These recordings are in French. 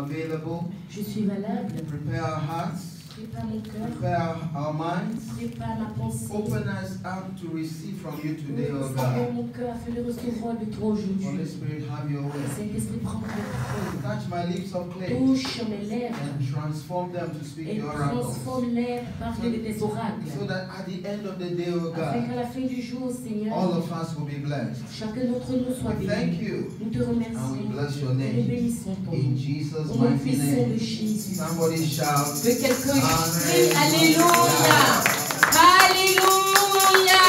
available. Je suis valable. Prepare our hearts. Prépare mon cœur. Prepare our minds. Prépare ma pensée. Open us up to receive from you today, O Ouvre God. mon cœur afin de recevoir de toi Holy aujourd'hui. Spirit, have your way. Saint-Esprit, prends le contrôle. Touch my lips of clay Touche mes lèvres and transform them to speak et your oracles. transforme-les par des oracles. So that at the end of the day, O Afin God, qu'à la fin du jour, Seigneur, all of us will be blessed. chacun d'entre nous soit We béni. thank you Nous te remercions. and we bless your Nous name. bénissons ton In nom. Jesus' Au nom mighty puissant de name. Jésus. Somebody shout. Que quelqu'un Amen. crie Alléluia. Alléluia.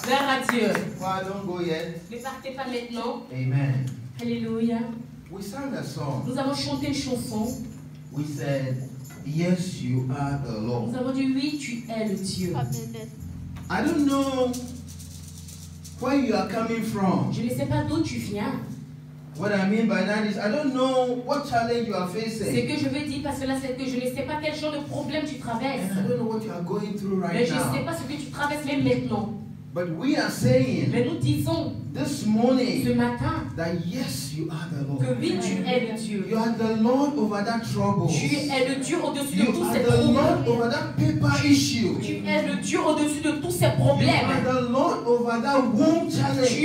Gloire à Dieu. Well, don't go yet. Ne partez pas maintenant. Amen. Alléluia. We sang a song. Nous avons chanté une chanson. We said, yes, you are the Nous Lord. avons dit oui, tu es le Dieu. I don't know where you are coming from. Je ne sais pas d'où tu viens. What I mean by that is, I don't know what challenge you are Ce facing. que je veux dire parce que là, c'est que je ne sais pas quel genre de problème tu traverses. And I don't know what you are going through Mais right je ne sais now. pas ce que tu traverses même maintenant. But we are saying Mais nous disons this ce morning matin that yes, you are the que Lord. oui, tu es le Dieu. You are the Lord over that trouble. Tu es le Dieu au-dessus de You tous are ces the Lord problèmes. over that paper issue. Tu es le Dieu au-dessus de tous ces You are problèmes. the Lord over that womb Tu challenge. es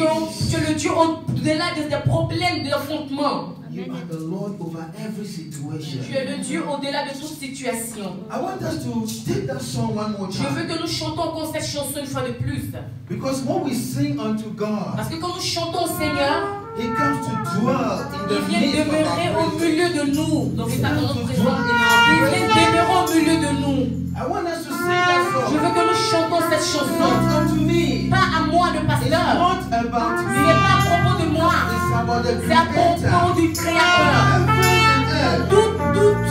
le Dieu au-delà de tes problèmes d'affrontement. You are the Lord over every Tu situation. es le Dieu au-delà de toute situation. I want us to take that song one more Je veux time. que nous chantons encore cette chanson une fois de plus. Because when we sing unto God, Parce que quand nous chantons au Seigneur, He comes to dwell in il the vient midst of demeurer our au praise. milieu de nous. Donc He c'est à comes notre to présence. dwell in our Il vient praise. demeurer au milieu de nous. I want us to sing that Je song. veux que nous chantons cette It's chanson. not unto me. Pas à moi, le It's pasteur. not about Ce me. n'est pas à propos de moi. It's about the C'est à propos Creator. du Créateur. Heaven and earth. Tout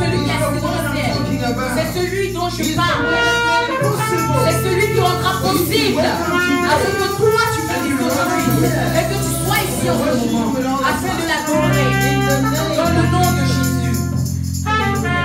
celui qui He's a the assis dans one le I'm ciel. talking about. C'est celui dont je He's the parle. one that made it possible. C'est celui qui rendra possible afin que toi tu puisses aujourd'hui et que tu sois ici en ce moment afin de l'adorer dans le nom de Jésus. Alléluia.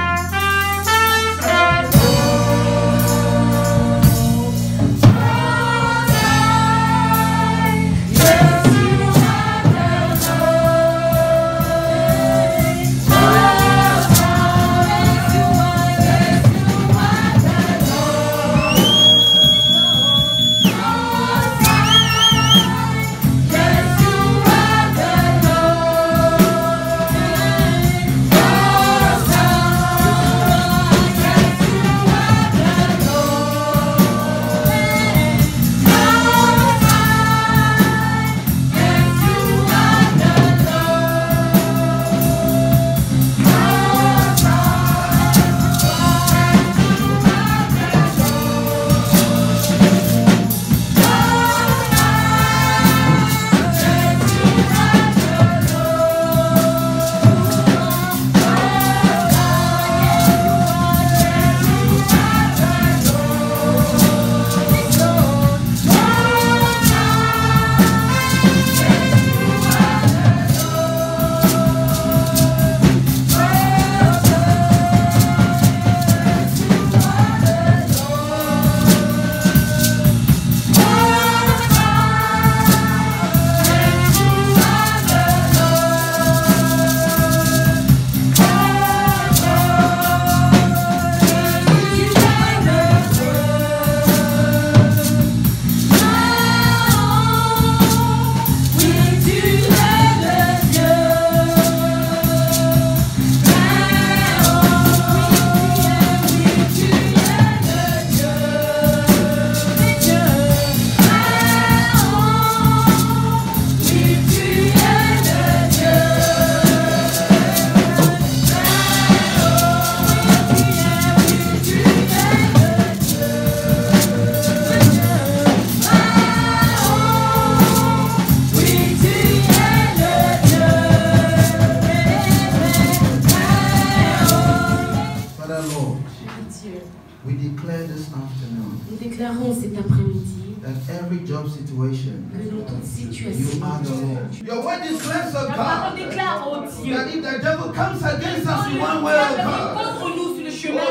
We declare this afternoon Nous déclarons cet après-midi that every job situation, que dans toute you situation, are the Lord. Your word declares, la of parole God, déclare au Dieu, that if the devil comes against quand us le in one diable way or vient God, contre nous sur le oh, chemin,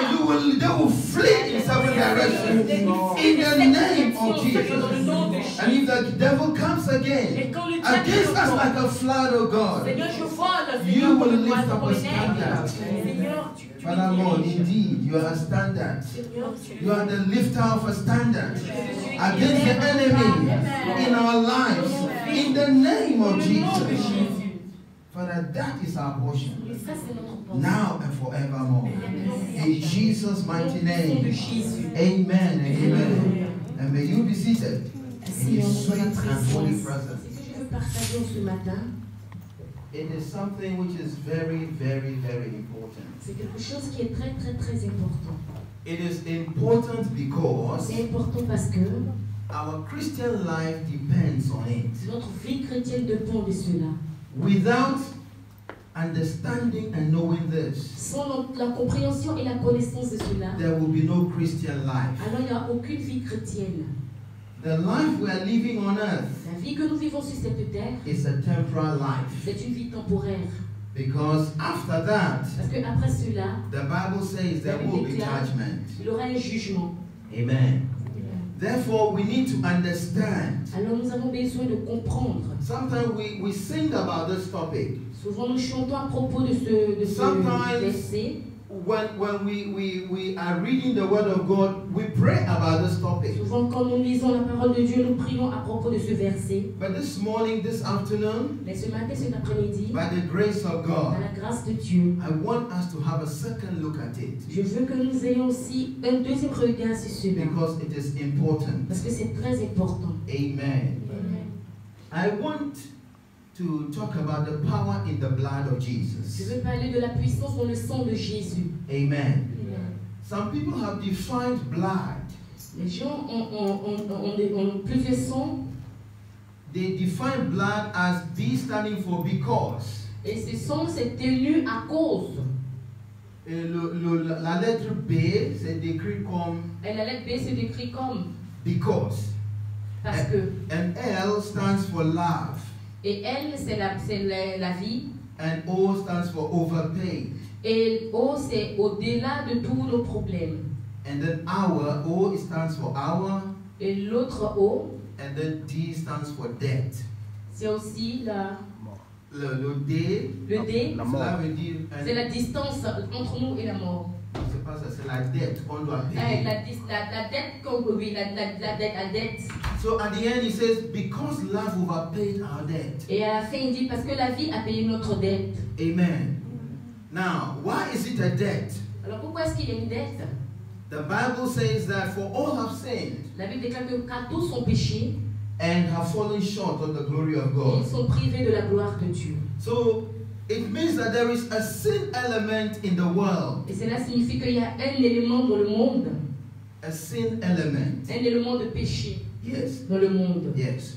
they will flee in several directions. In the name of Jesus. And if the devil comes again et quand le against us like a flood, oh God. Seigneur, je vole, You Seigneur, will comme lift oiseau up pour a les nègres. standard. Seigneur, tu Father Lord, indeed, you are a standard. You are the lifter of a standard against the enemy in our lives. In the name of Jesus. Father, that is our portion. Now and forevermore. In Jesus' mighty name. Amen and amen. And may you be seated in His sweet and holy presence. It is something which is very, very, very important. C'est quelque chose qui est très, très, très important. It is important because C'est important parce que our Christian life depends on it. notre vie chrétienne dépend de cela. Without understanding and knowing this, Sans la compréhension et la connaissance de cela, there will be no Christian life. alors il n'y a aucune vie chrétienne. The life we are living on earth La vie que nous vivons sur cette terre, is a temporal life. c'est une vie temporaire. Because after that, Parce qu'après cela, the Bible says there will be judgment. il y aura un jugement. Amen. Therefore, we need to understand. Alors nous avons besoin de comprendre. Sometimes we sing about this topic. Souvent nous chantons à propos de ce verset. When we are reading the Word of God, we pray about this topic. Souvent quand nous lisons la parole de Dieu, nous prions à propos de ce verset. But this morning, this afternoon, Mais ce matin, cet après-midi, by the grace of par God, la grâce de Dieu, I want us to have a second look at it. je veux que nous ayons aussi un deuxième regard sur cela. Because it is important. Parce que c'est très important. Amen. I want to talk about the power in the blood of Je Jesus. veux parler de la puissance dans le sang de Jésus. Amen. Some people have defined blood. Les gens ont plusieurs sons. They define blood as B standing for because. Et ce son s'est tenu à cause. Et la lettre B c'est décrit comme Et la lettre B se décrit comme because. parce que. And L stands for love. Et L, c'est la vie. And O stands for overpaid. Et O, c'est au-delà de tous nos problèmes. And then our, O stands for hour. Et l'autre O, And then D stands for debt. c'est aussi Le D, le D, cela veut dire, c'est la distance entre nous et la mort. c'est pas ça, c'est la dette qu'on doit payer. La dette, oui, la dette. So at the end he says, because love overpaid our debt. Et à la fin, il dit, parce que la vie a payé notre dette. Amen. Now, why is it a debt? Alors pourquoi est-ce qu'il y a une dette? The Bible says that for all have sinned La Bible déclare que car tous sont péchés, and have fallen short of the glory of et God. ils sont privés de la gloire de Dieu. So it means that there is a sin element in the world. Et cela signifie qu'il y a un élément dans le monde, A sin element. un élément de péché Yes. dans le monde. Yes.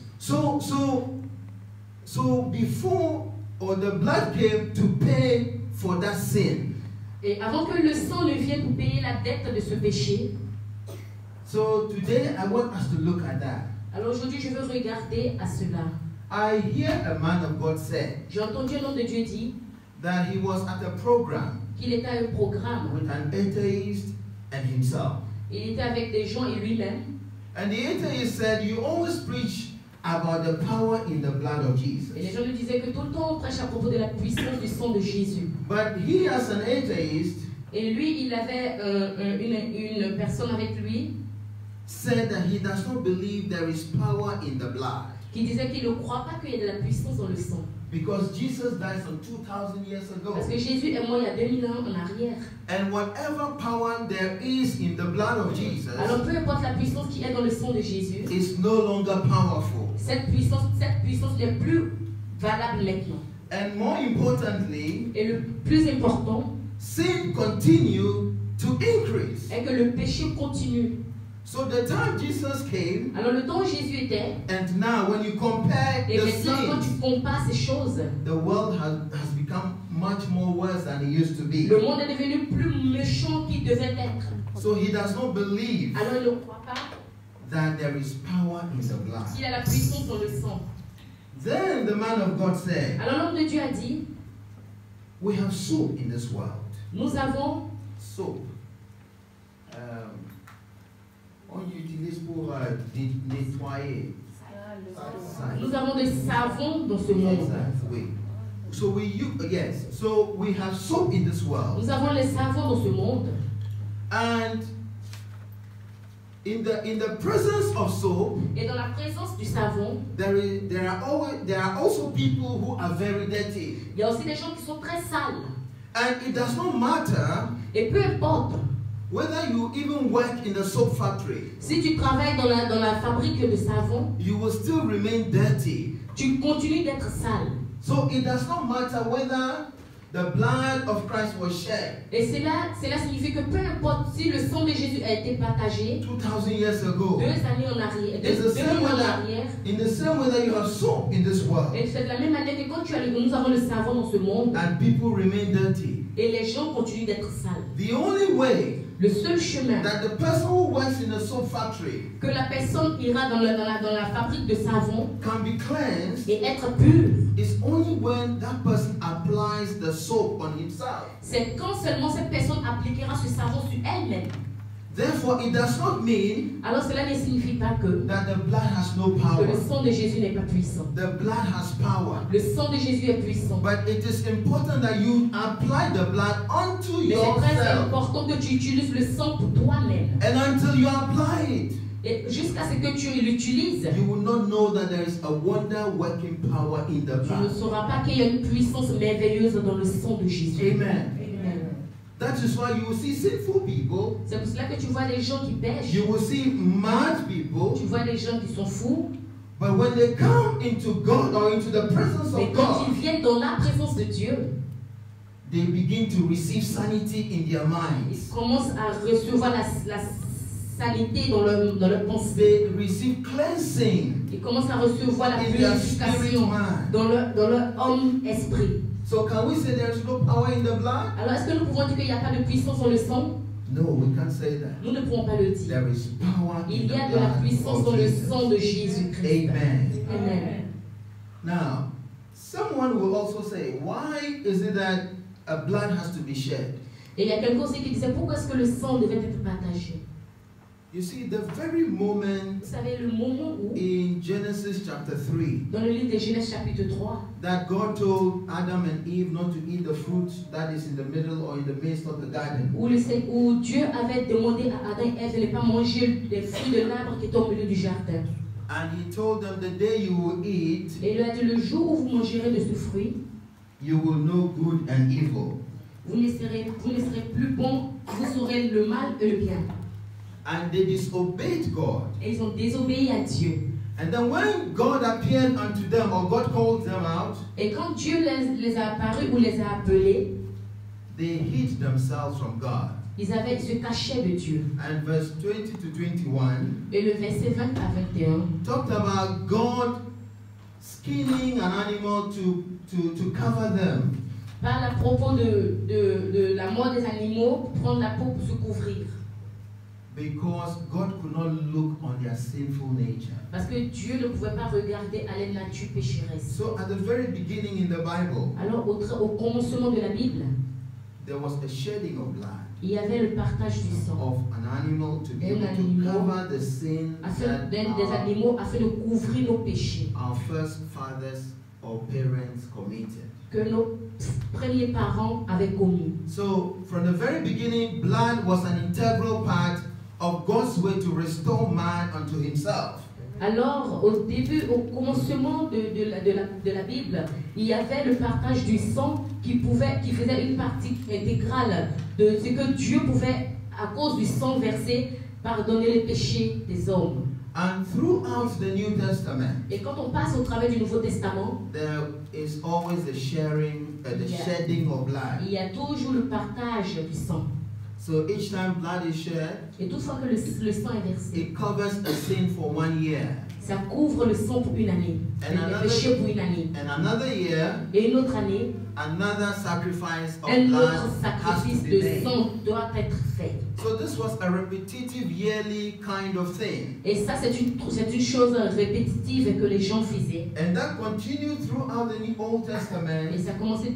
So before or the blood came to pay for that sin. Et avant que le sang ne vienne pour payer la dette de ce péché, So today I want us to look at that. alors aujourd'hui je veux regarder à cela. I hear a man of God say J'ai entendu un homme de Dieu dire that he was at a program qu'il était à un programme. with an atheist and himself. Il était avec des gens et lui-même. And the atheist said, you always preach about the power in the blood of Jesus. Et les gens lui disaient que tout le temps on prêche à propos de la puissance du sang de Jésus. But he, as an atheist, Et lui, il avait une personne avec lui said that he does not believe there is power in the blood. qui disait qu'il ne croit pas qu'il y ait de la puissance dans le sang. Because Jesus died some 2,000 years ago. Parce que Jésus est mort il y a 2000 ans en arrière. And whatever power there is in the blood of Jesus Alors peu importe la puissance qui est dans le sang de Jésus, is no longer powerful. cette puissance n'est plus valable maintenant. And more importantly, Et le plus important sin continue to increase. est que le péché continue. So the time Jesus came, Alors le temps où Jésus était, and now when you compare et the maintenant quand tu sins, compares ces choses, the world has become much more worse than it used to be. le monde est devenu plus méchant qu'il devait être. So he does not believe Alors il ne croit pas that there is power in the blood. qu'il y a la puissance dans le sang. Then the man of God said, Alors l'homme de Dieu a dit, we have soap in this world. nous avons Soap. On utilise pour nettoyer. Nous avons des savons dans ce monde. Exactly. So So we have soap in this world. Nous avons les savons dans ce monde. And in the presence of soap, et dans la présence du savon, there are also people who are very dirty. Il y a aussi des gens qui sont très sales. And it does not matter. Et peu importe. Whether you even work in the soap factory, si tu travailles dans la fabrique de savon, you will still remain dirty. Tu continues d'être sale. So it does not matter whether the blood of Christ was shed. Et cela signifie que peu importe si le sang de Jésus a été partagé 2000 years ago. 2 années en arrière. In the same way that you have soap in this world. Et c'est de la même manière que quand nous avons le savon dans ce monde. And people remain dirty. Et les gens continuent d'être sales. The only way le seul chemin that the person who works in a soap factory que la personne ira dans la fabrique de savon can be cleansed et être pure is only when that person applies the soap on himself. C'est quand seulement cette personne appliquera ce savon sur elle-même. Therefore, it does not mean alors cela ne signifie pas que that the blood has no power. Que le sang de Jésus n'est pas puissant. The blood has power. Le sang de Jésus est puissant. But it is important that you apply the blood onto yourself. Mais c'est très important que tu utilises le sang pour toi-même. And until you apply it, et jusqu'à ce que tu l'utilises, you will not know that there is a wonder working power in the blood. Tu ne sauras pas qu'il y a une puissance merveilleuse dans le sang de Jésus. Amen. That is why you will see sinful people. C'est pour cela que tu vois des gens qui pêchent. You will see mad people. Tu vois des gens qui sont fous. But when they come into God or into the presence Mais of quand God, ils viennent dans la présence de Dieu, they begin to receive sanity in their minds. Ils commencent à recevoir la sanité dans leur pensée. They receive cleansing. Ils commencent à recevoir la purification dans leur homme-esprit. So can we say there is no power in the blood? Alors est-ce que nous pouvons dire qu'il n'y a pas de puissance dans le sang? No, we can't say that. Nous ne pouvons pas le dire. There is power Il y a de la puissance dans le sang de Jésus-Christ. Amen. Amen. Now, someone will also say, why is it that a blood has to be shed? Et il y a quelqu'un aussi qui disait pourquoi est-ce que le sang devait être partagé? You see, the very moment Vous savez, le moment où, in Genesis chapter 3, dans le livre de Genèse chapitre 3, that God told Adam and Eve not to eat the fruit that is in the middle or in the midst of the garden. Où Dieu avait demandé à Adam et Ève de ne pas manger des fruits de l'arbre qui est au milieu du jardin. And he told them the day you will eat, et il lui a dit le jour où vous mangerez de ce fruit, you will know good and evil. Vous ne serez plus bon, vous saurez le mal et le bien. And they disobeyed God. Et ils ont désobéi à Dieu. And then when God appeared unto them, or God called them out, et quand Dieu les a apparus ou les a appelés, they hid themselves from God. Ils se cachaient de Dieu. And verse 20 to 21, et le verset 20 à 21, talked about God skinning an animal to cover them. Parle à propos de la mort des animaux, prendre la peau pour se couvrir. Because God could not look on their sinful nature. Parce que Dieu ne pouvait pas regarder à la nature pécheresse. So at the very beginning in the Bible, alors au commencement de la Bible, there was a shedding of blood. Il y avait le partage du sang of an animal to be able to cover the sin des animaux afin de couvrir nos péchés. Our first fathers or parents committed. Que nos premiers parents avaient commis. So from the very beginning, blood was an integral part of God's way to restore man unto himself. Alors, au début, au commencement de la Bible, il y avait le partage du sang qui faisait une partie intégrale de ce que Dieu pouvait, à cause du sang versé, pardonner les péchés des hommes. And throughout the New Testament, et quand on passe au travers du Nouveau Testament, there is always the shedding of blood. Il y a toujours le partage du sang. So each time blood is shed, et toute fois que le sang est versé, it covers a sin for 1 year. Ça couvre le sang pour une année, le péché pour une année. And another year, et une autre année, another sacrifice of un blood autre sacrifice de sang doit être fait. So this was a repetitive yearly kind of thing. Et ça c'est une chose répétitive que les gens faisaient. And that continued throughout the Old Testament. Et ça commençait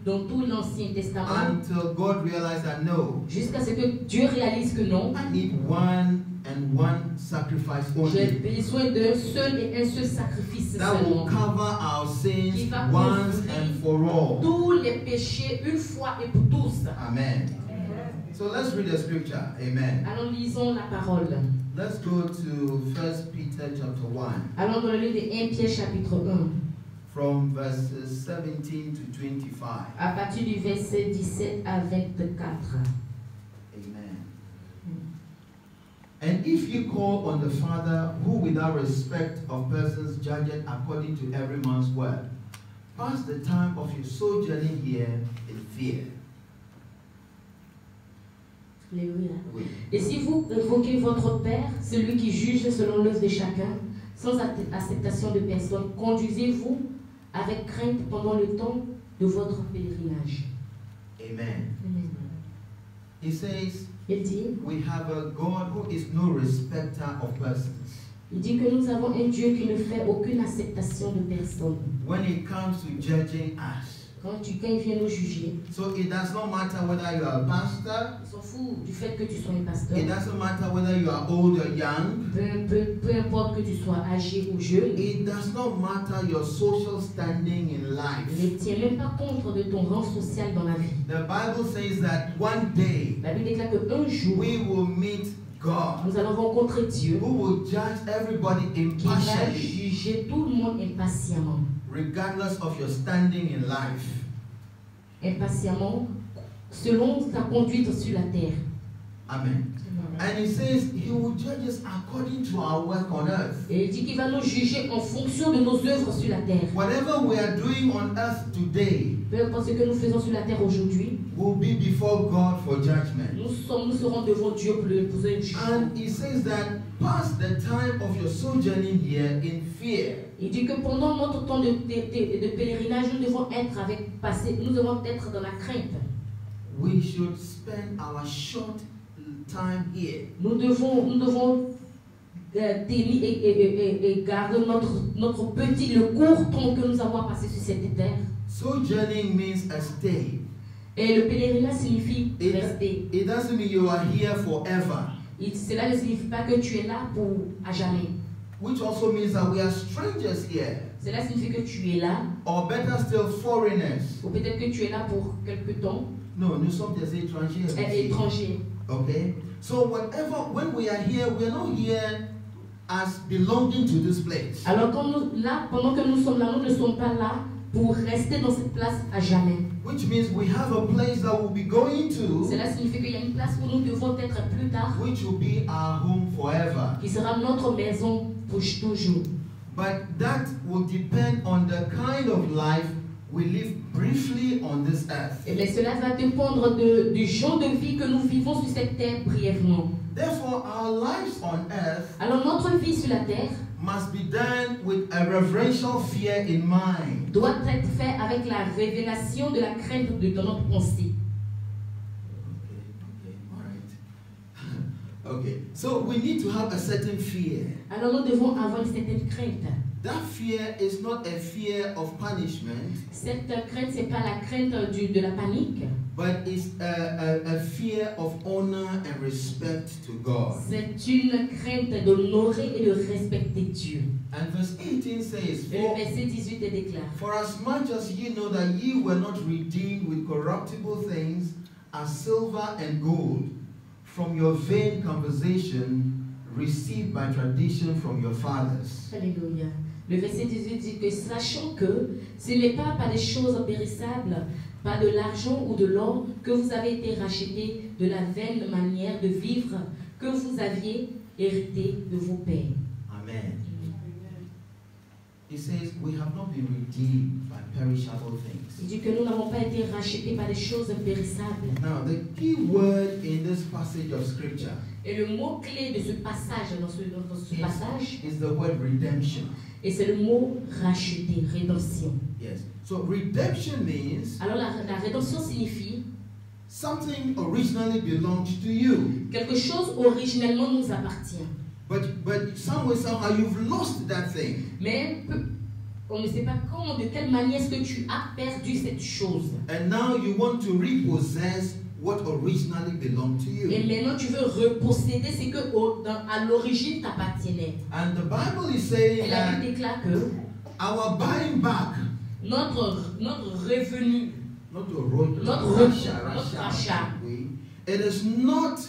dans tout l'Ancien Testament. Until God realized that no. Jusqu'à ce que Dieu réalise que non. I need one and one sacrifice J'ai only besoin d'un seul et un seul sacrifice that will seulement. cover our sins Qui va once couvrir and for all. tous les péchés une fois et pour tous. Amen. So let's read the scripture. Amen. Allons lisons la parole. Let's go to 1 Peter chapter 1 Allons dans le livre de 1 Pierre chapitre 1. from verses 17 to 25. À partir du verset 17 à 24. Amen. And if you call on the Father, who without respect of persons judgeth according to every man's work, pass the time of your sojourning here in fear. Alléluia. Oui. Et si vous invoquez votre Père, celui qui juge selon l'œuvre de chacun, sans acceptation de personne, conduisez-vous avec crainte pendant le temps de votre pèlerinage. Amen. He says, Il dit, we have a God who is no respecter of persons. il dit que nous avons un Dieu qui ne fait aucune acceptation de personne. When it comes to judging us, Quand il vient nous juger, so it does not matter whether you are a pastor, il s'en fout du fait que tu sois un pasteur. it doesn't matter whether you are old or young, Peu importe que tu sois âgé ou jeune, it does not matter your social standing in il life. ne tient même pas compte de ton rang social dans la vie. The Bible says that one day La Bible déclare qu'un jour, we will meet God, nous allons rencontrer Dieu who will judge everybody qui va impartially, juger tout le monde impatiemment. regardless of your standing in life. Impatiemment, selon ta conduite sur la terre. Amen. And he says he will judge us according to our work on earth. Et il dit qu'il va nous juger en fonction de nos œuvres sur la terre. Whatever we are doing on earth today Peu importe ce que nous faisons sur la terre aujourd'hui, will be before God for judgment. nous serons devant Dieu pour un jugement. And he says that pass the time of your sojourning here in fear. Il dit que pendant notre temps de pèlerinage, nous devons être nous devons être dans la crainte. We should spend our short time here. Nous devons tenir et garder notre le court temps que nous avons passé sur cette terre. Sojourning means a stay. Et le pèlerinage signifie rester. It doesn't mean you are here forever. Cela ne signifie pas que tu es là à jamais. Which also means that we are strangers here. Cela signifie que tu es là, Or better still, foreigners. ou peut-être que tu es là pour quelque temps, No, nous sommes des étrangers. étranger. Okay? So whatever, when we are here, we are not here as belonging to this place. Alors pendant que nous sommes là, nous ne sommes pas là pour rester dans cette place à jamais. Which means we have a place that we'll be going to, Cela signifie qu'il y a une place où nous devons être plus tard, which will be our home forever. qui sera notre maison pour toujours. But that will depend on the kind of life we live briefly on this earth. Et bien cela va dépendre du genre de vie que nous vivons sur cette terre brièvement. Therefore, our lives on earth Alors notre vie sur la terre must be done with a reverential fear in mind. doit être faite avec la révélation de la crainte de notre pensée. Okay, so we need to have a certain fear. Alors nous devons avoir une certaine crainte. That fear is not a fear of punishment, Cette crainte, ce n'est pas la crainte de la panique, but it's a fear of honor and respect to God. c'est une crainte d'honorer et de respecter Dieu. And verse 18 says, Et le verset 18 déclare, For as much as ye know that ye were not redeemed with corruptible things as silver and gold from your vain conversation received by tradition from your fathers. Alléluia. Le verset 18 dit que sachant que ce n'est pas par des choses périssables, pas de l'argent ou de l'or, que vous avez été rachetés de la vaine manière de vivre que vous aviez hérité de vos pères. Amen. He says, we have not been redeemed by perishable things. Il dit que nous n'avons pas été rachetés par des choses périssables. Now, the key word in this passage of scripture Et le mot-clé de ce passage, dans ce passage, is the word redemption. et c'est le mot racheter, rédemption. Yes. So redemption means Alors la rédemption signifie something originally belonged to you, quelque chose originellement nous appartient. but somewhere, somehow you've lost that thing. Mais on ne sait pas comment, de quelle manière est-ce que tu as perdu cette chose. And now you want to repossess what originally belonged to Et you. maintenant, tu veux reposséder ce que à l'origine t'appartenait. And the Bible is saying Et la that Bible déclare que our buying back, notre revenu, notre rachat, it is not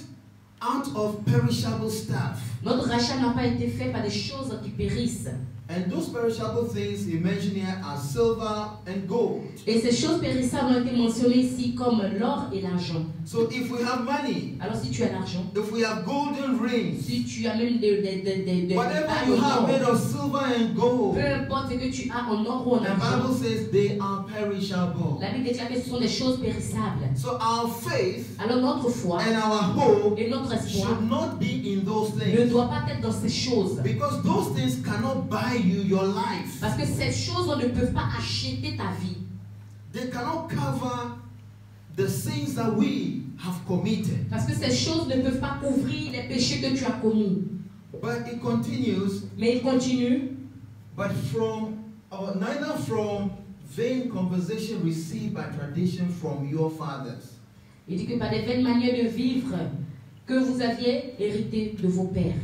out of perishable stuff. notre rachat n'a pas été fait par des choses qui périssent. And those perishable things he mentioned here are silver and gold. Et ces choses périssables ont été mentionnées ici comme l'or et l'argent. So if we have money, Alors si tu as l'argent, if we have golden rings, si tu as même des whatever you have made of silver and gold, peu importe ce que tu as en or ou en the argent, Bible says they are perishable. la Bible déclare que ce sont des choses périssables. So our faith Alors notre foi and our hope et notre espoir should not be in those ne things, doit pas être dans ces choses. because those things cannot buy you your life. Parce que ces choses ne peuvent pas acheter ta vie. They cannot cover the sins that we have committed. Parce que ces choses ne peuvent pas couvrir les péchés que tu as commis. But it continues, Mais il continue. but neither from vain conversation received by tradition from your fathers. Il dit que par des vaines manières de vivre que vous aviez hérité de vos pères.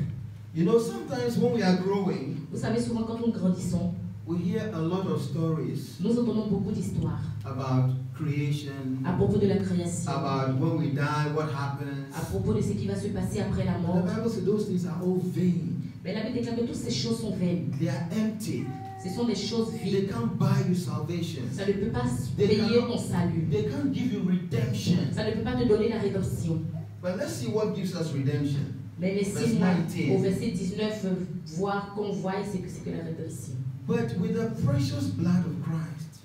You know, sometimes when we are growing, Vous savez, souvent quand nous grandissons, we hear a lot of stories nous entendons beaucoup d'histoires about creation, à propos de la création, about when we die, what happens. à propos de ce qui va se passer après la The mort. Bible says those things are all vain. Mais la Bible déclare que toutes ces choses sont vaines. They are empty. Ce sont des choses They vides. can't buy you salvation. Ça ne peut pas payer ton salut. They can't give you redemption. Ça ne peut pas te donner la rédemption. But let's see what gives us redemption. Mais Verse laissez-moi 19. au verset 19 voir qu'on voit ce que c'est que la rédemption. But with the precious blood of Christ,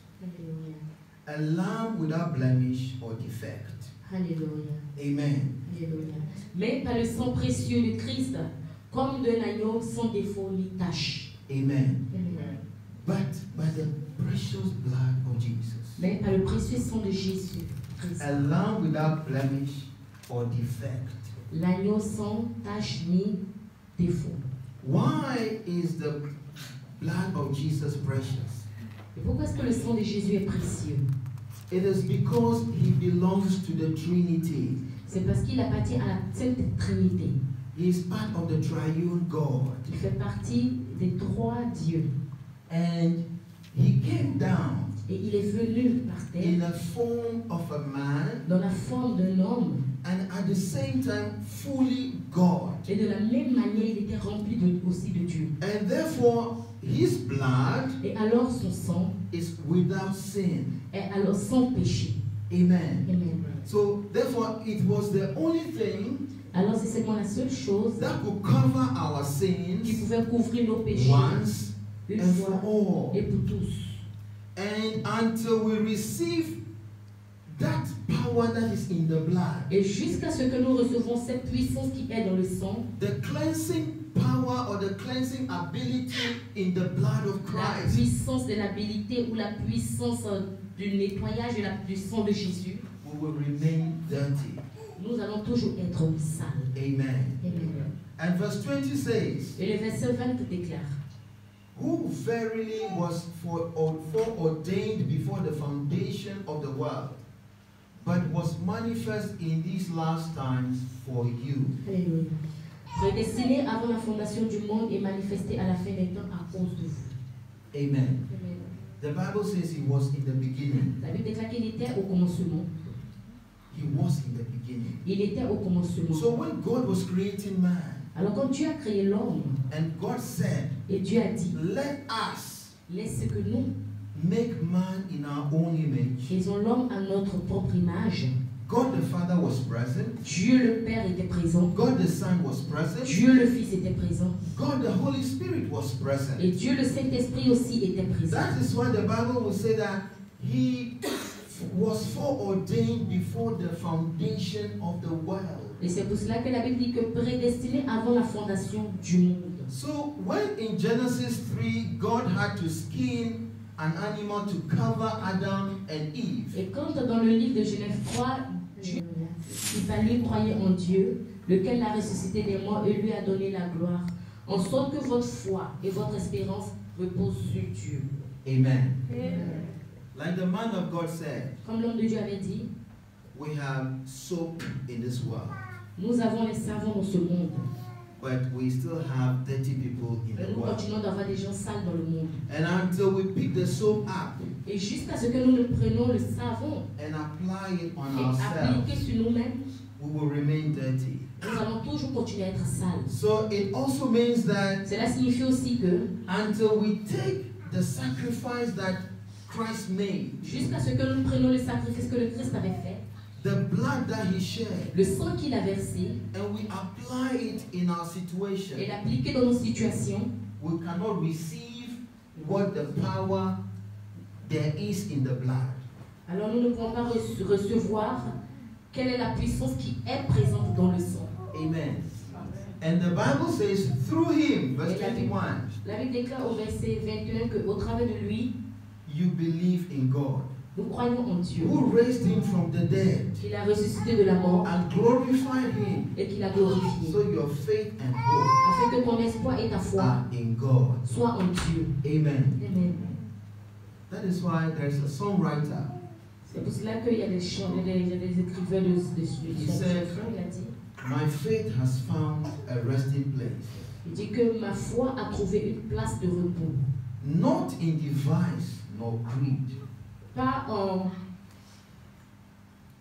a lamb without blemish or defect. Alléluia. Amen. Alléluia. Mais par le sang précieux de Christ, comme de l'agneau sans défaut ni tache. Amen. Amen. But by the precious blood of Jesus, Mais par le précieux sang de Jésus Christ, a lamb without blemish or defect. l'agneau sans tache ni défaut. Why is the blood of Jesus precious? Et pourquoi est-ce que le sang de Jésus est précieux? It is because he belongs to the Trinity. C'est parce qu'il appartient à la Sainte Trinité. He is part of the triune God. Il fait partie des trois dieux. And he came down Et il est venu par in terre the form of a man dans la forme d'un homme. and at the same time fully God. Et de la même manière, il était rempli aussi de Dieu. And therefore his blood Et alors son sang is without sin. est alors sans péché. Amen. Amen. So therefore it was the only thing Alors c'est seulement la seule chose that could cover our qui sins pouvait couvrir nos péchés once une and for fois all. et pour tous. And until we receive that power that is in the blood, Et jusqu'à ce que nous recevons cette puissance qui est dans le sang, the cleansing power or the cleansing ability in the blood of la Christ, puissance de l'habilité ou la puissance du nettoyage du sang de Jésus, we will remain dirty. nous allons toujours être sales. Amen. Amen. And verse 20 says, Et le verset 20 déclare, who verily was foreordained before the foundation of the world, but was manifest in these last times for you. Alléluia. Prédestiné avant la fondation du monde et manifesté à la fin des temps à cause de vous. Amen. Amen. The Bible says he was in the beginning. La Bible déclare qu'il était au commencement. He was in the beginning. Il était au commencement. So when God was creating man, Alors quand Dieu a créé l'homme, and God said, et Dieu a dit, let us laisse que nous make man in our own image. faisons l'homme à notre propre image. God the Father was present. Dieu le Père était présent. God the Son was present. Dieu le Fils était présent. God the Holy Spirit was present. Et Dieu le Saint-Esprit aussi était présent. That is why the Bible will say that he was foreordained before the foundation of the world. Et c'est pour cela que la Bible dit que prédestiné avant la fondation du monde. So when in Genesis 3 God had to skin an animal to cover Adam and Eve, Et quand dans le livre de Genèse 3, Dieu, il fallait croire en Dieu, lequel l'a ressuscité des morts et lui a donné la gloire, en sorte que votre foi et votre espérance reposent sur Dieu. Amen. Amen. Like the man of God said, Comme l'homme de Dieu avait dit, We have soap in this world, Nous avons les savons dans ce monde. but we still have dirty people in Mais the nous world. continuons d'avoir des gens sales dans le monde. And until we pick the soap up Et jusqu'à ce que nous ne prenions le savon and apply it on et ourselves, appliquer sur nous-mêmes, we will remain dirty. nous allons toujours continuer à être sales. So it also means that Cela signifie aussi que until we take the sacrifice that Christ made, jusqu'à ce que nous prenions le sacrifice que le Christ avait fait, the blood that he shed, le sang qu'il a versé, and we apply it in our et situation, l'appliquer dans nos situations, we cannot receive what the power there is in the blood. alors nous ne pouvons pas recevoir quelle est la puissance qui est présente dans le sang. Amen. And the Bible says, through him, verse 21, La Bible déclare au verset 21 qu'au travers de lui, you believe in God, nous croyons en Dieu, who raised him from the dead qu'il a ressuscité de la mort and glorified him. et qu'il a glorifié, So your faith and hope afin que ton espoir et ta foi are in God. soient en Dieu. Amen. Amen. That is why there is a songwriter. C'est pour cela qu'il y a des chants, il y a des écrivains de chansons. Il a dit, My faith has found a resting place, il dit que ma foi a trouvé une place de repos, not in device nor creed. pas en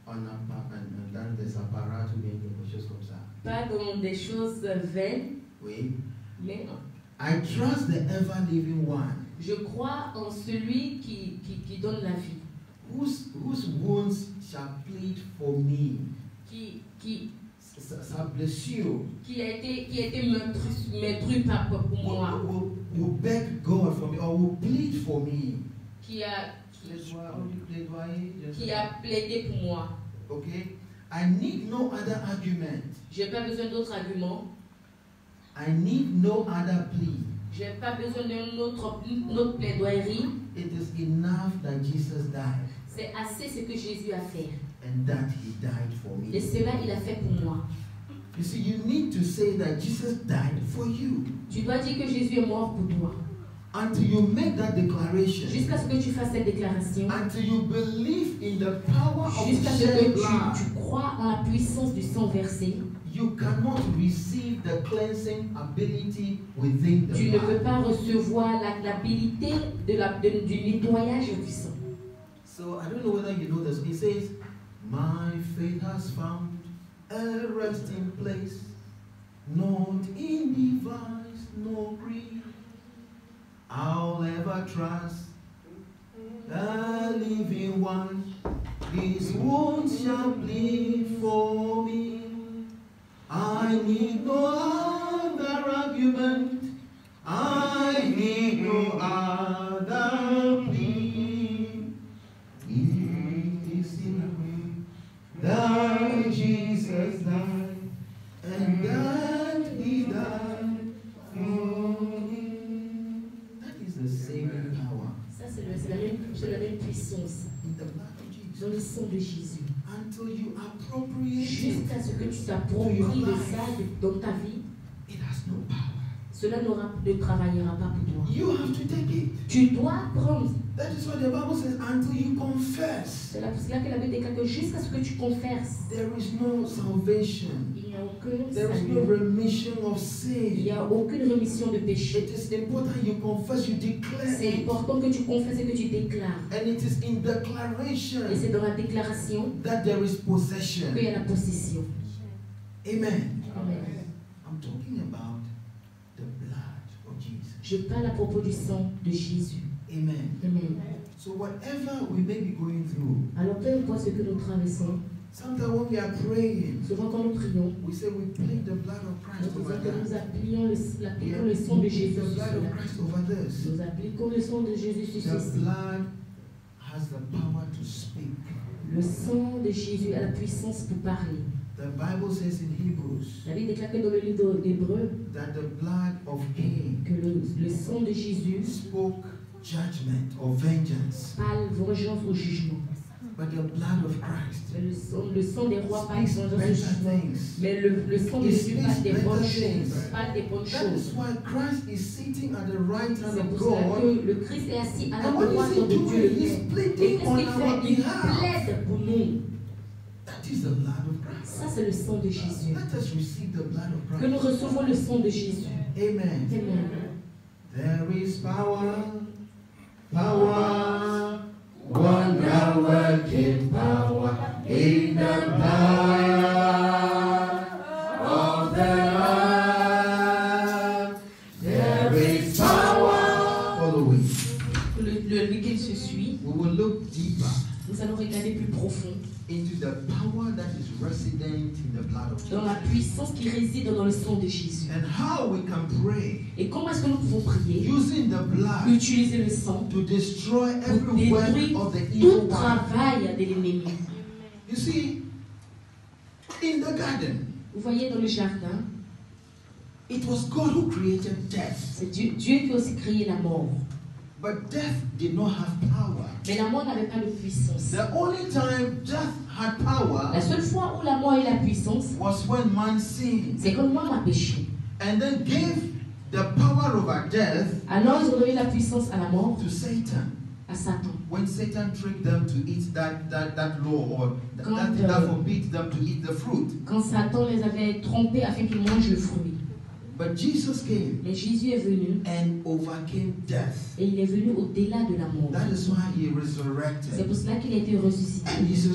Dans des apparats ou bien quelque chose comme ça. pas dans des choses vaines, Oui. mais I trust the ever living one, je crois en celui qui donne la vie, whose wounds shall plead for me. qui Sa blessure a été meurtri pour moi, will beg God for me or will plead for me. qui a plaidé pour moi. Okay? I need no other argument. Je n'ai pas besoin d'autres arguments. I need no other plea. Je n'ai pas besoin d'une autre plaidoirie. It is enough that Jesus died C'est assez ce que Jésus a fait. and that he died for Et me. cela, il a fait pour moi. You see, you need to say that Jesus died for you. Tu dois dire que Jésus est mort pour toi. Until you make that declaration, Jusqu'à ce que tu fasses cette déclaration. until you believe in the power of Jusqu'à ce shed que blood, tu crois en la puissance du sang versé. you cannot receive the cleansing ability within the Tu ne peux blood. pas recevoir l'habilité du nettoyage du sang. So I don't know whether you know this. It says, my faith has found a resting place, not in device nor creed. I'll ever trust the living one. His wounds shall plead for me. I need no other argument. I need no other plea. It is in that Jesus died, and that he died for me. That is the saving power Ça, c'est la même puissance in the blood of dans le Jesus. sang de Jésus. Until you appropriate it, Jusqu'à ce que tu t'appropries de ça dans ta vie, it has no power. cela ne travaillera pas pour toi. You have to take it. Tu dois prendre. That is what the Bible says. Until you confess, C'est là que la Bible déclare que jusqu'à ce que tu confesses, there is no salvation. il n'y a aucun There is no salut. remission of Il n'y sin. a aucune rémission de péché. It is important you confess, you declare C'est it. important que tu confesses et que tu déclares. And it is in Et declaration c'est dans la déclaration that there is possession. qu'il y a la possession. Amen. Amen. I'm talking about the blood of Jesus. Je parle à propos du sang de Jésus. Amen. Amen. So whatever we may be going through, Alors peu importe ce que nous traversons, sometimes when we are praying, souvent quand nous prions, we say we plead the blood of Christ nous over disons que nous that. appliquons Yeah, le sang de Jésus the sur blood of cela. Christ over this. Nous appliquons le sang de Jésus sur The ceci. blood has the power to speak. Le sang de Jésus a la puissance pour parler. The Bible says in Hebrews La Bible déclare que dans le livre d'Hébreux that the blood of Cain que le sang de Jésus spoke judgment or vengeance, parle vengeance au jugement. but the blood of Christ Mais le sang des rois parle speaks vengeance au better jugement. things. Mais le sang de Jésus parle des bonnes choses. Parle des bonnes That choses. is why Christ is sitting at the right hand C'est of pour cela God. que le Christ est assis à la And what droite is he de Dieu doing? le He's Père. Et pleading qu'est-ce on qu'il our fait? Il behalf. plaide pour nous. That That is the blood of Christ. Ça, c'est le sang de Jésus. Let us receive the blood of Que nous Christ. recevons le sang de Jésus. Amen. Amen. There is power, power, wonder-working power in the blood of the Lamb. There is power. Following. Lequel se suit. We will look deeper Nous allons regarder plus profond into the power that is resident in the blood of dans la Jesus. puissance qui réside dans le sang de Jésus. And how we can pray Et comment est-ce que nous pouvons prier? using the blood Utiliser le sang to destroy pour every work détruire of the tout evil one. travail de l'ennemi. You see, in the garden, Vous voyez dans le jardin, it was God who created death. c'est Dieu qui a aussi créé la mort. But death did not have power. Mais la mort n'avait pas de puissance. The only time death had power La seule fois où la mort a eu la puissance, was when man sinned c'est quand l'homme a péché. and then gave the power over death Alors ils ont donné la puissance à la mort, to Satan. à Satan. When Satan tricked them to eat that law or Quand, that forbid them to eat the fruit. Quand Satan les avait trompés afin qu'ils mangent le fruit. But Jesus came Mais Jésus est venu and overcame death. et il est venu au-delà de la mort. That is why he C'est resurrected. pour cela qu'il a été ressuscité. And his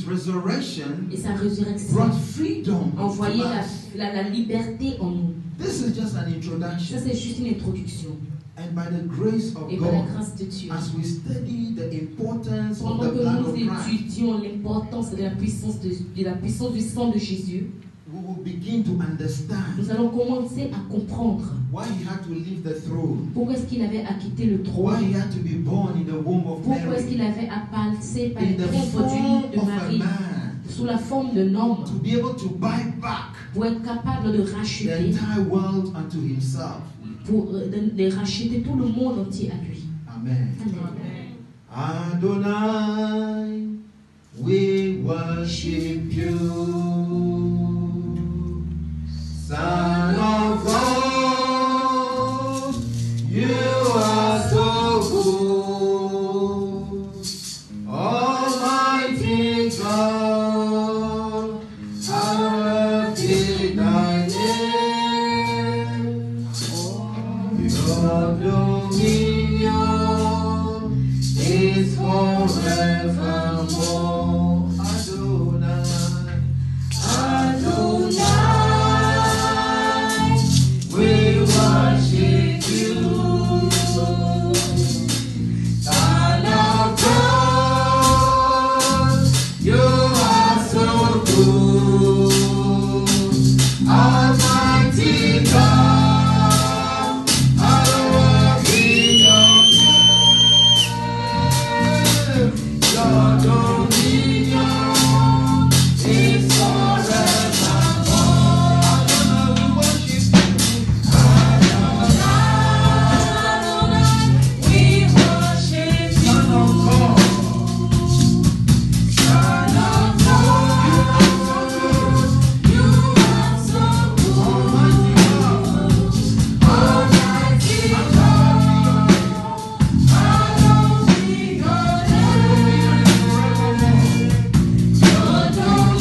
resurrection Et sa résurrection brought freedom a to envoyé us. la liberté en nous. This is just an Ça, introduction. c'est juste une introduction. And by the grace of Et par la God, grâce de Dieu, as we study the importance of pendant the que blood nous of Christ, étudions l'importance de la puissance du sang de Jésus, we will begin to understand nous allons commencer à comprendre why he had to leave the throne, pourquoi est-ce qu'il avait à quitter le why trône, he had to be born in the womb of pourquoi est-ce qu'il Mary, avait à passer par in les the trompes form de of a Marie, man, sous la forme d'un homme, to be able to buy back pour être capable de the racheter, entire world unto himself. pour de racheter tout le monde entier à lui. Amen. Amen. Adonai, we worship you, Son of God, you are so good, Almighty God, hallowed be thy name, your dominion is forevermore. Adonai, Adonai, we worship you, Son of God, you are so good, Almighty God, hallowed be your name. Your dominion is forevermore. Adonai, we worship you. Adonai, we worship you. Son of God, Son of God, you are so good. Almighty God, Almighty God, hallowed be your name. Your dominion is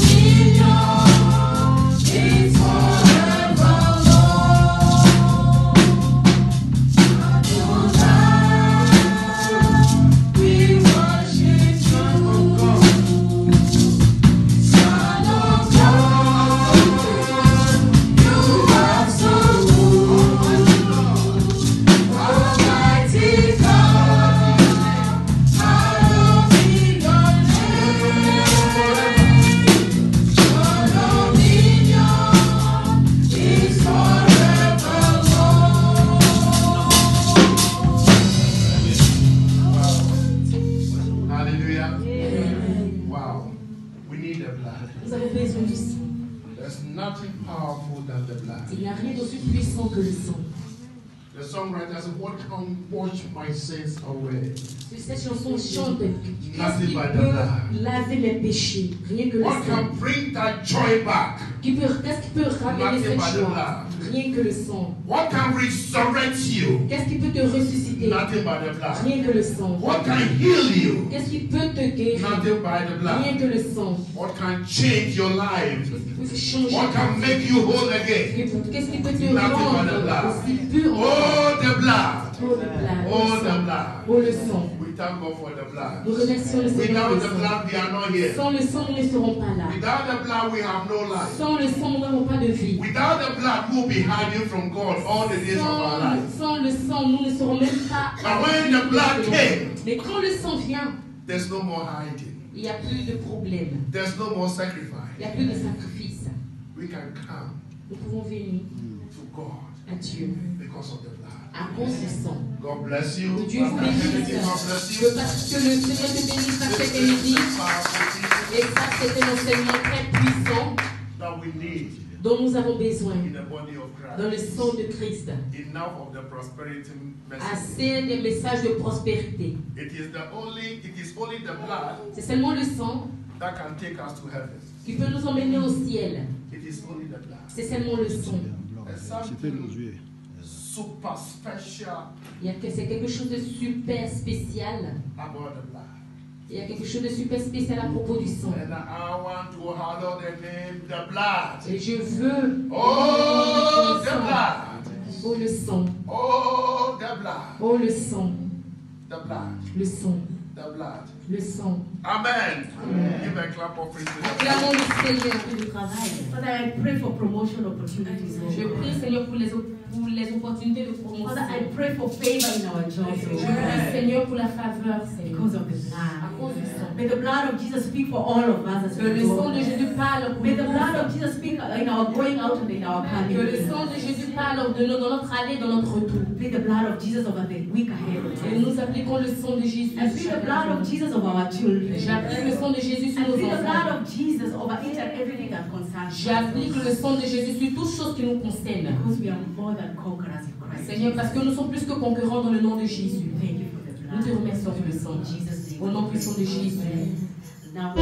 forevermore. Adonai, we worship you. Son of God, you are so good. Almighty God, hallowed be your name. Your dominion is forevermore. Hallelujah. Amen. Wow. We need the blood. Nous avons besoin du sang. There's nothing powerful than the blood. Il n'y a rien d'aussi puissant que le sang. The songwriter said, what can wash my sins away? Cette chanson chante qu'est-ce Nothing qui but the peut blood. laver mes péchés? Rien que le What sang. can bring that joy back? Qu'est-ce qui peut ramener Nothing cette but the joie? blood. Rien que le sang. What can resurrect you? Qu'est-ce qui peut te ressusciter? efficacité. Nothing but the blood. Rien que le sang. What can heal you? Qu'est-ce qui peut te guérir? Nothing but the blood. Rien que le sang. What can change your life? Qu'est-ce qui peut changer? What can make you whole again? Qu'est-ce qui peut te Nothing but the rendre blood. aussi pur? Oh, the blood. Oh, le blood. Oh, Le the sang. blood. Oh, le sang. We thank God for the blood. Nous remercions le Seigneur. Without the blood, we are not here. Sans le sang, nous ne serons pas là. Without the blood, we have no life. Sans le sang, nous n'avons pas de vie. Without the blood, we'll be hiding from God all the days of our life. Sans le sang, nous ne serons même pas. But when the blood came, Mais quand le sang vient, there's no more hiding. il n'y a plus de problème. There's no more Il sacrifice. n'y a plus de sacrifice. We can come Nous pouvons venir to God à Dieu because of the blood. à cause du sang. God bless you. Que Dieu vous bénisse. God bless you. Que le Seigneur te bénisse à cet midi. Et ça, c'est un enseignement très puissant That we need dont nous avons besoin in the body of dans le Christ. sang de Christ. Enough of the prosperity message. Assez des messages de prospérité. It is only the blood C'est seulement le sang that can take us to heaven. qui peut nous emmener au ciel. It is only the blood. C'est seulement le sang. There's something super special C'est quelque chose de super spécial. about the blood. Il y a quelque chose de super spécial à propos du sang. And I want to hallow the name, the blood. Et je veux. Oh, le the sang. blood. Oh, le sang. Oh, the blood. Oh, le sang. The blood. Le sang. The blood. Le sang. Amen. Give a clap of praise to the Acclamons le Seigneur. Du travail. Father, I pray for promotion opportunities. Je prie, Seigneur, pour les opportunités de promotion. Father, I pray for favor in our jobs. Je prie, Seigneur, pour la faveur, Seigneur. Because of the À blood. cause du sang. May the blood of Jesus speak for all of us as Que we le sang go. de Jésus parle pour May the nous. blood of Jesus speak in our going out and in our coming. Que le sang de Jésus parle de nous dans notre allée, dans notre retour. Plead the blood of Jesus over the week ahead. Et nous appliquons le sang de Jésus. I plead the blood of Jesus over our children. J'applique le sang de Jésus sur I nos plead the blood enfants. of Jesus over each and everything that concerns us. J'applique le sang de Jésus sur toutes choses qui nous concernent. Because we are more than conquerors in Christ. Seigneur, parce que nous sommes plus que concurrents dans le nom de Jésus. Thank you for the Nous te blood. remercions pour le sang. In Jesus' name. Au nom puissant de Jésus. Now,